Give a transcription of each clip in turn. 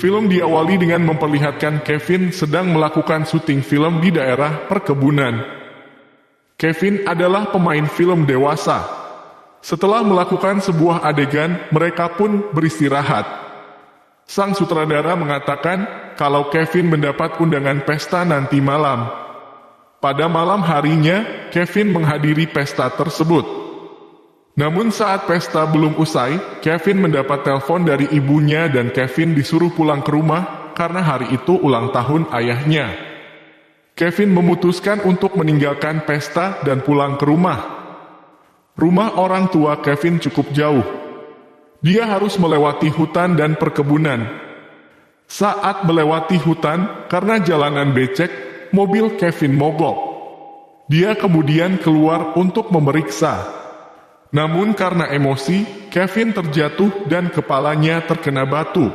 Film diawali dengan memperlihatkan Kevin sedang melakukan syuting film di daerah perkebunan. Kevin adalah pemain film dewasa. Setelah melakukan sebuah adegan, mereka pun beristirahat. Sang sutradara mengatakan kalau Kevin mendapat undangan pesta nanti malam. Pada malam harinya, Kevin menghadiri pesta tersebut. Namun saat pesta belum usai, Kevin mendapat telepon dari ibunya dan Kevin disuruh pulang ke rumah karena hari itu ulang tahun ayahnya. Kevin memutuskan untuk meninggalkan pesta dan pulang ke rumah. Rumah orang tua Kevin cukup jauh. Dia harus melewati hutan dan perkebunan. Saat melewati hutan, karena jalanan becek, mobil Kevin mogok. Dia kemudian keluar untuk memeriksa. Namun karena emosi, Kevin terjatuh dan kepalanya terkena batu.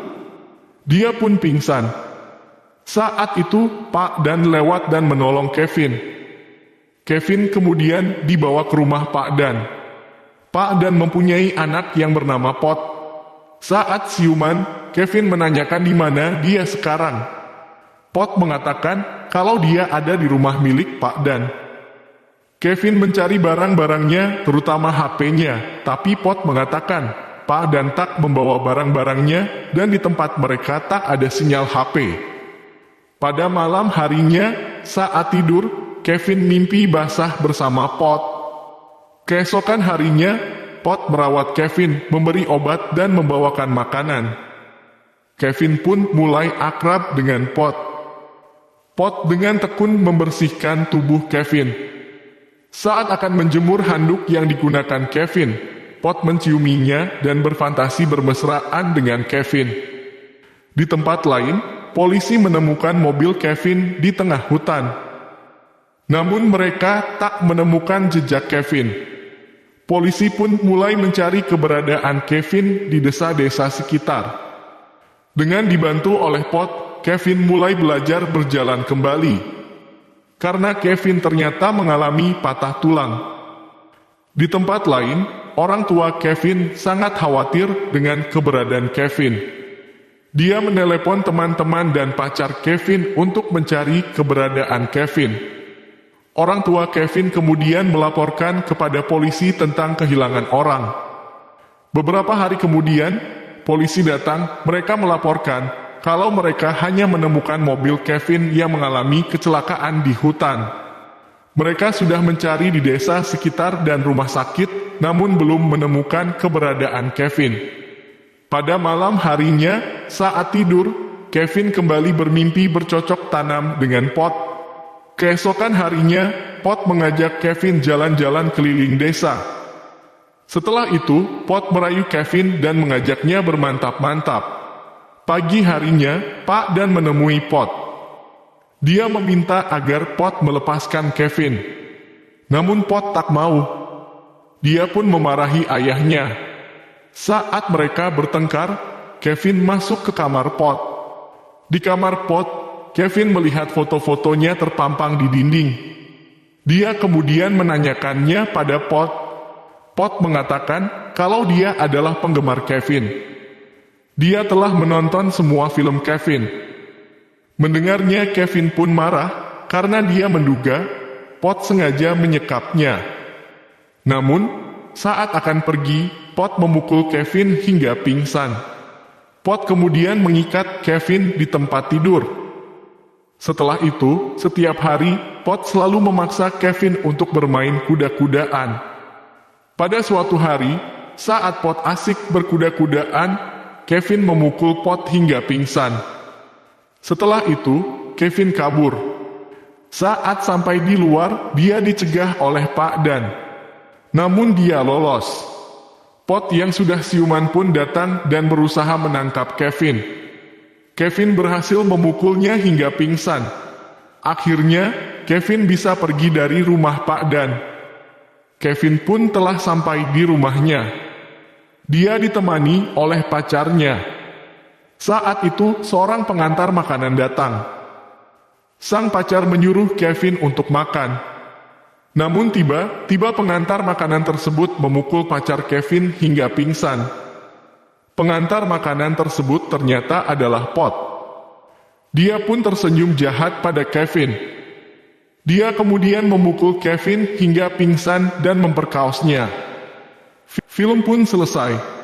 Dia pun pingsan. Saat itu, Pak Dan lewat dan menolong Kevin. Kevin kemudian dibawa ke rumah Pak Dan. Pak Dan mempunyai anak yang bernama Pot. Saat siuman, Kevin menanyakan di mana dia sekarang. Pot mengatakan kalau dia ada di rumah milik Pak Dan. Kevin mencari barang-barangnya, terutama HP-nya, tapi Pot mengatakan Pak Dan tak membawa barang-barangnya dan di tempat mereka tak ada sinyal HP. Pada malam harinya, saat tidur, Kevin mimpi basah bersama Pot. Keesokan harinya, Pot merawat Kevin, memberi obat dan membawakan makanan. Kevin pun mulai akrab dengan Pot. Pot dengan tekun membersihkan tubuh Kevin. Saat akan menjemur handuk yang digunakan Kevin, Pot menciuminya dan berfantasi bermesraan dengan Kevin. Di tempat lain, polisi menemukan mobil Kevin di tengah hutan. Namun mereka tak menemukan jejak Kevin. Polisi pun mulai mencari keberadaan Kevin di desa-desa sekitar. Dengan dibantu oleh Pot, Kevin mulai belajar berjalan kembali. Karena Kevin ternyata mengalami patah tulang. Di tempat lain, orang tua Kevin sangat khawatir dengan keberadaan Kevin. Dia menelepon teman-teman dan pacar Kevin untuk mencari keberadaan Kevin. Orang tua Kevin kemudian melaporkan kepada polisi tentang kehilangan orang. Beberapa hari kemudian, polisi datang, mereka melaporkan kalau mereka hanya menemukan mobil Kevin yang mengalami kecelakaan di hutan. Mereka sudah mencari di desa sekitar dan rumah sakit, namun belum menemukan keberadaan Kevin. Pada malam harinya, saat tidur, Kevin kembali bermimpi bercocok tanam dengan Pot. Keesokan harinya, Pot mengajak Kevin jalan-jalan keliling desa. Setelah itu, Pot merayu Kevin dan mengajaknya bermantap-mantap. Pagi harinya, Pak Dan menemui Pot. Dia meminta agar Pot melepaskan Kevin. Namun Pot tak mau. Dia pun memarahi ayahnya. Saat mereka bertengkar, Kevin masuk ke kamar Pot. Di kamar Pot, Kevin melihat foto-fotonya terpampang di dinding. Dia kemudian menanyakannya pada Pot. Pot mengatakan kalau dia adalah penggemar Kevin. Dia telah menonton semua film Kevin. Mendengarnya, Kevin pun marah karena dia menduga Pot sengaja menyekapnya. Namun, saat akan pergi, Pot memukul Kevin hingga pingsan. Pot kemudian mengikat Kevin di tempat tidur. Setelah itu, setiap hari, Pot selalu memaksa Kevin untuk bermain kuda-kudaan. Pada suatu hari, saat Pot asik berkuda-kudaan, Kevin memukul Pot hingga pingsan. Setelah itu, Kevin kabur. Saat sampai di luar, dia dicegah oleh Pak Dan. Namun dia lolos. Pot yang sudah siuman pun datang dan berusaha menangkap Kevin. Kevin berhasil memukulnya hingga pingsan. Akhirnya, Kevin bisa pergi dari rumah Pak Dan. Kevin pun telah sampai di rumahnya. Dia ditemani oleh pacarnya. Saat itu, seorang pengantar makanan datang. Sang pacar menyuruh Kevin untuk makan. Namun tiba-tiba pengantar makanan tersebut memukul pacar Kevin hingga pingsan. Pengantar makanan tersebut ternyata adalah Pot. Dia pun tersenyum jahat pada Kevin. Dia kemudian memukul Kevin hingga pingsan dan memperkaosnya. Film pun selesai.